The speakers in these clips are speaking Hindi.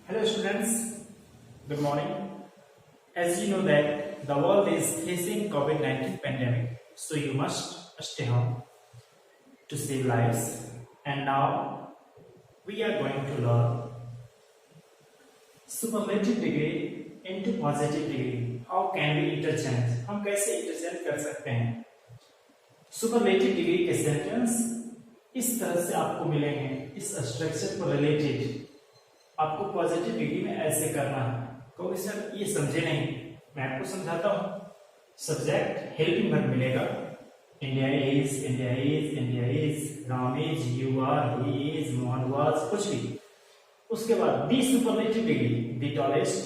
Hello students, good morning. As you know that the world is facing COVID-19 pandemic, so you must stay home to save lives. And now we are going to learn superlative degree into positive degree. How can we interchange? हम कैसे interchange कर सकते हैं? Superlative degree के sentence इस तरह से आपको मिलेंगे, इस स्ट्रक्चर को रिलेटेड आपको पॉजिटिव डिग्री में ऐसे करना है। क्योंकि सर ये समझे नहीं, मैं आपको समझाता हूँ। सब्जेक्ट हेल्पिंग वर्ब मिलेगा, India is, Ram is, you are, he is, Mohan was, कुछ भी। उसके बाद the superlative degree, the tallest,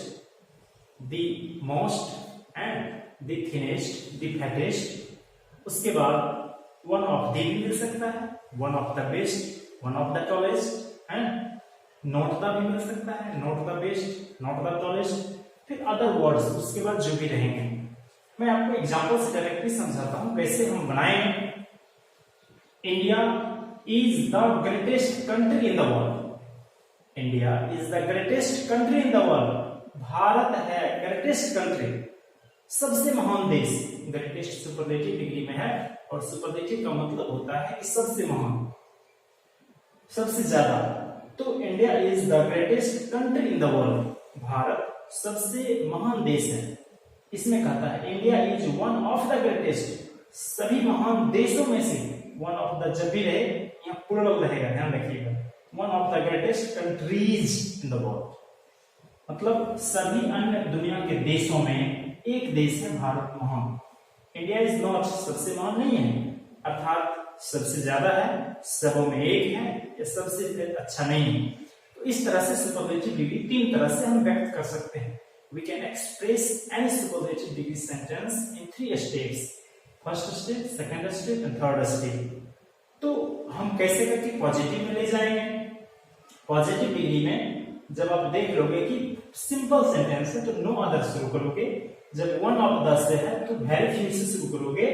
the most and the thinnest, the fattest. उसके बाद वन ऑफ दी भी मिल सकता है, one of the best, one of the tallest and not the भी मिल सकता है, not the best, not the tallest. फिर अदर वर्ड्स उसके बाद जो भी रहेंगे, मैं आपको एग्जांपल से डायरेक्टली समझाता हूं कैसे हम बनाएंगे। India is the greatest country in the world. India is the greatest country in the world. Bharat है ग्रेटेस्ट कंट्री, सबसे महान देश। ग्रेटेस्ट सुपरलेटिव डिग्री में है और सुपरलेटिव का मतलब होता है कि सबसे महान, सबसे ज्यादा। तो India is the greatest country in the world. Bharat सबसे महान देश है। इसमें कहता है India is one of the greatest, सभी महान देशों में से। वन ऑफ द जब भी रहे यहाँ प्लूरल रहेगा, ध्यान रखिएगा। One of the greatest countries in the world, मतलब सभी अन्य दुनिया के देशों में एक देश है भारत महान। इंडिया इज नॉट सबसे महान नहीं है, अर्थात सबसे ज्यादा है, सबों में एक है, या सबसे अच्छा नहीं है। तो इस तरह से सुपरलेटिव डिग्री तीन तरह से हम व्यक्त कर सकते हैं। We can express any superlative degree sentence in 3 steps, first step, second step and third step. तो हम कैसे करके पॉजिटिव में ले जाएंगे। पॉजिटिव डिग्री में जब आप देख लोगे कि सिंपल सेंटेंस है तो नो अदर शुरू करोगे, जब वन ऑफ द से है तो वेरी फ्यू से शुरू करोगे,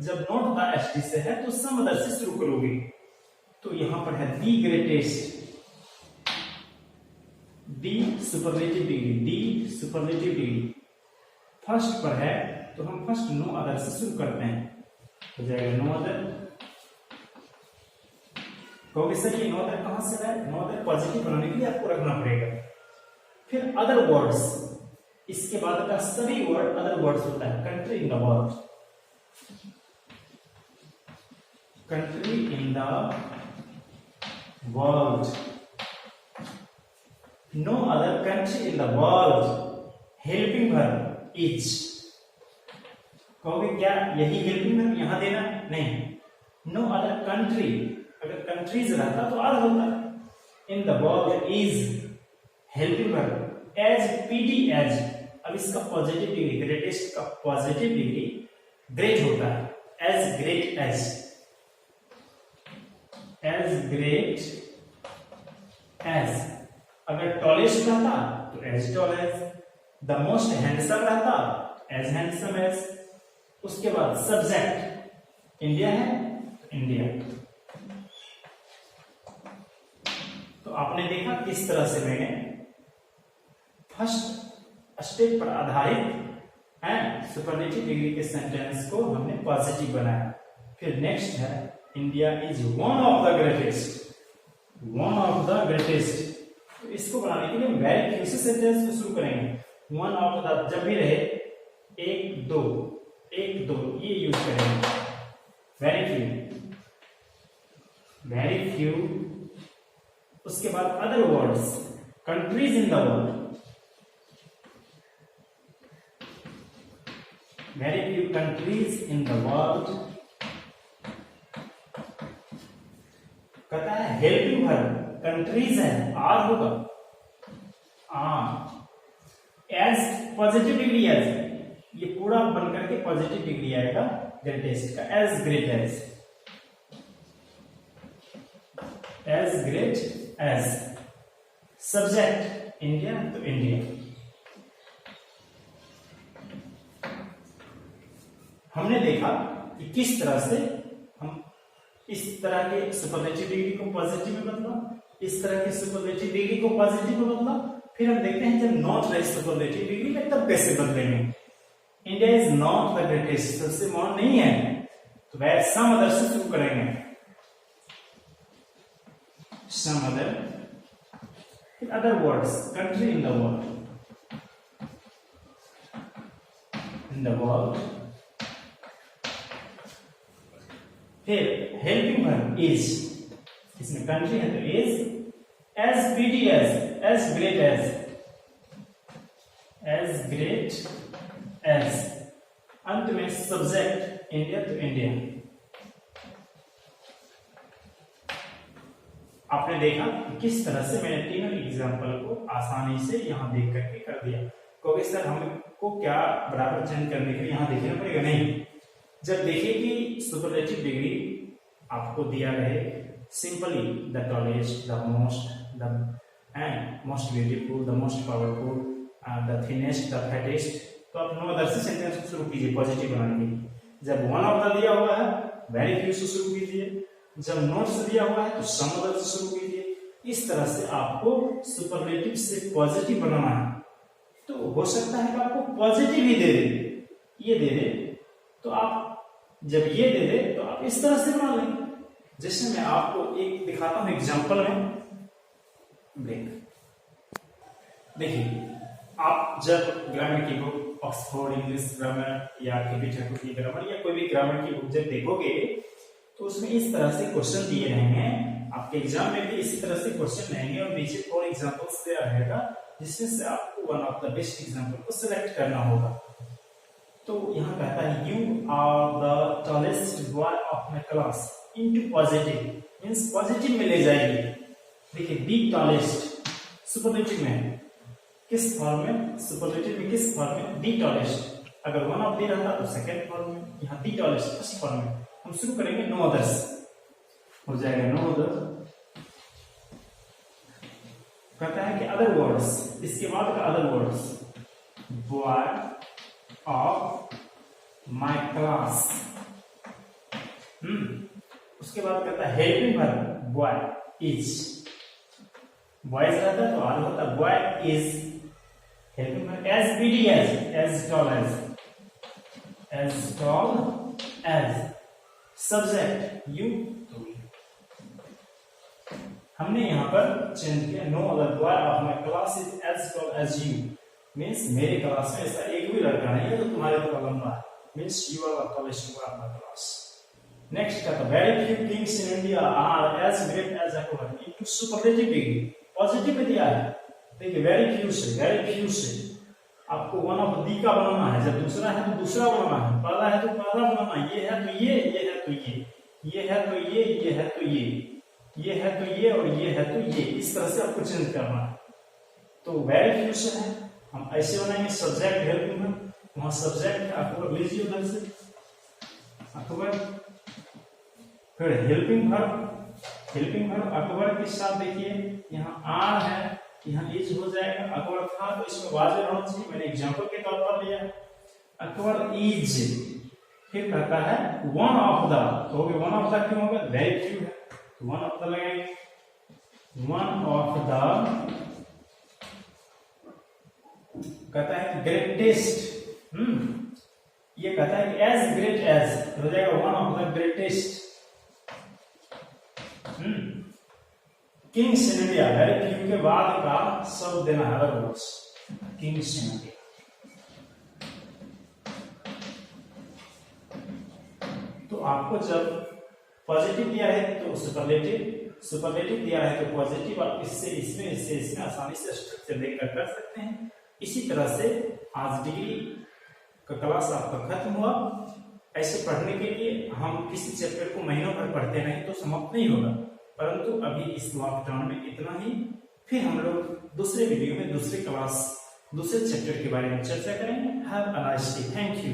जब नॉट द एसटी से है तो सम अदर से शुरू करोगे। तो यहां पर है the greatest, the superlative degree, the superlative degree first पर है तो हम फर्स्ट नो अदर से शुरू करते हैं, हो जाएगा नो अदर। कहोगे सर ये नो अदर कहां से है? नो अदर पॉजिटिव बनाने के लिए आपको रखना पड़ेगा। फिर अदर वर्ड्स, इसके बाद का सभी वर्ड अदर वर्ड्स होता है। Country in the world, country in the world, no other country in the world, helping verb is। कहोगे क्या यही हेल्पिंग वर्ब यहां देना? नहीं, नो अदर कंट्री, अगर कंट्रीज रहता तो अलग होता। In the world is helping verb, as PD as. अब इसका पॉजिटिव डिग्री, ग्रेटेस्ट का पॉजिटिव डिग्री ग्रेट होता है, as great as, as great as। अगर टॉलेस्ट रहता तो as tall as, the most handsome रहता as handsome as। उसके बाद सब्जेक्ट इंडिया है तो इंडिया। तो आपने देखा किस तरह से मैंने फर्स्ट स्टेप पर आधारित है सुपरलेटिव डिग्री के सेंटेंस को हमने पॉजिटिव बनाया। फिर नेक्स्ट है India is one of the greatest, one of the greatest. तो इसको बनाने के लिए हम वेरी फ्यू से सेंटेंस को शुरू करेंगे। वन ऑफ द जब भी रहे एक दो ये यूज करेंगे। Very few. उसके बाद other words, countries in the world, very few countries in the world. कहता है हेल्पिंग वर्ब, कंट्रीज है, आर होगा, एज पॉजिटिव डिग्री एज, ये पूरा बनकर के पॉजिटिव डिग्री आएगा ग्रेटेस्ट का, as great as. Subject India तो इंडिया। हमने देखा कि किस तरह से हम इस तरह के सुपरलेटिव डिग्री को पॉजिटिव में बदला, इस तरह के सुपरलेटिव डिग्री को पॉजिटिव में बदला फिर हम देखते हैं जब नॉट रहे सुपरलेटिव डिग्री में तब कैसे बदलेंगे। India is not the greatest, सबसे महान नहीं है, तो वह सम अदर से शुरू करेंगे। Some other, in other words, country in the world, फिर हेल्पिंग वर्ब इज, इसमें कंट्री है तो is, as pretty as great as, अंत में सब्जेक्ट इंडिया तो इंडिया। आपने देखा कि किस तरह से मैंने तीनों एग्जाम्पल को आसानी से यहाँ देख करके कर दिया। क्योंकि सर हमको क्या बराबर चेंज करने के लिए यहाँ देखना पड़ेगा, नहीं। जब देखिए कि सुपरलेटिव डिग्री आपको दिया रहे simply the tallest, the most, the end most beautiful, the most powerful, the thinnest, the fattest, तो आप नो अदर से सेंटेंस को शुरू कीजिए पॉजिटिव बनाने के लिए। जब वन ऑफ द दिया हुआ है वेरी फ्यू से शुरू कीजिए, जब नोट से दिया हुआ है तो सम अदर से शुरू कीजिए। इस तरह से आपको सुपरलेटिव से पॉजिटिव बनाना है। तो हो सकता है कि आपको पॉजिटिव ही दे दे, ये दे दे, तो आप जब ये दे दे तो आप इस तरह से बना लेंगे। जैसे मैं आपको एक दिखाता हूं एग्जांपल में, देखिए आप जब ग्रामर की बुक, ऑक्सफोर्ड इंग्लिश ग्रामर या केपी ठाकुर की ग्रामर या कोई भी ग्रामर की बुक जब देखोगे तो उसमें इस तरह से क्वेश्चन दिए रहेंगे। आपके एग्जाम में भी इसी तरह से क्वेश्चन रहेंगे और नीचे 4 एग्जांपल्स दिया रहेगा, जिसमें से आपको one of the best example को सिलेक्ट करना होगा। तो यहाँ कहता है you are the tallest boy of my class into positive, means positive में ले जाएगी। देखिए दी टॉलेस्ट सुपरलेटिव में किस फॉर्म में, सुपरलेटिव में किस फॉर्म में, दी टॉलेस्ट। अगर वन ऑफ दे रहता तो सेकंड फॉर्म में, यहाँ दी टॉलेस्ट फर्स्ट फॉर्म में। हम शुरू करेंगे नो अदर्स, हो जाएगा नो अदर। कहता है कि अदर वर्ड्स, इसके बाद का other words, boy of my class. उसके बाद कहता है helping verb boy is, boys रहता तो आर होता boy is, helping verb as BD as tall as, subject you, हमने यहाँ पर चेंज किया no other boy of my class is as tall as you, means मेरे क्लास में ऐसा एक भी लड़का नहीं है तो तुम्हारे तो लंबा है, means you are the tallest boy of my class. Next का very few kings in India are as great as Akbar into superlative degree, positive में दिया है। देखिए वेरी फ्यू से आपको वन ऑफ दी का बनाना है, जब दूसरा है तो दूसरा बनाना है, पहला है तो पहला बनाना है, ये है तो ये है तो ये है तो ये है तो ये है तो ये और ये है तो ये, इस तरह से आपको चेंज करना है। तो वेरी फ्यू से है, हम ऐसे बनाएंगे सब्जेक्ट हेल्पिंग वर्ब, वहां सब्जेक्ट अकबर लीजिए उधर से अकबर, फिर हेल्पिंग वर्ब अकबर के साथ देखिए यहाँ आर है, यहाँ इज हो जाएगा, अकबर था तो इसमें वाजिब होना चाहिए, मैंने एग्जांपल के तौर पर लिया अकबर इज। फिर कहता है वन ऑफ द, तो वन ऑफ द क्यों होगा, वेरी फ्यू है तो वन ऑफ द लगाएंगे, वन ऑफ द कहता है ग्रेटेस्ट, ये कहता है एज ग्रेट एज हो जाएगा one of the greatest. Kings in India, very few के बाद का शब्द देना है other words, Kings in India. तो आपको जब पॉजिटिव दिया है तो सुपरलेटिव दिया है तो पॉजिटिव, आप इससे इसमें आसानी से स्ट्रक्चर देखकर कर सकते हैं। इसी तरह से आज डिग्री का क्लास आपका खत्म हुआ। ऐसे पढ़ने के लिए हम किसी चैप्टर को महीनों भर पढ़ते नहीं तो समाप्त नहीं होगा, परंतु अभी इस लॉकडाउन में इतना ही। फिर हम लोग दूसरे वीडियो में दूसरे चैप्टर के बारे में चर्चा करेंगे। Have a nice day, thank you.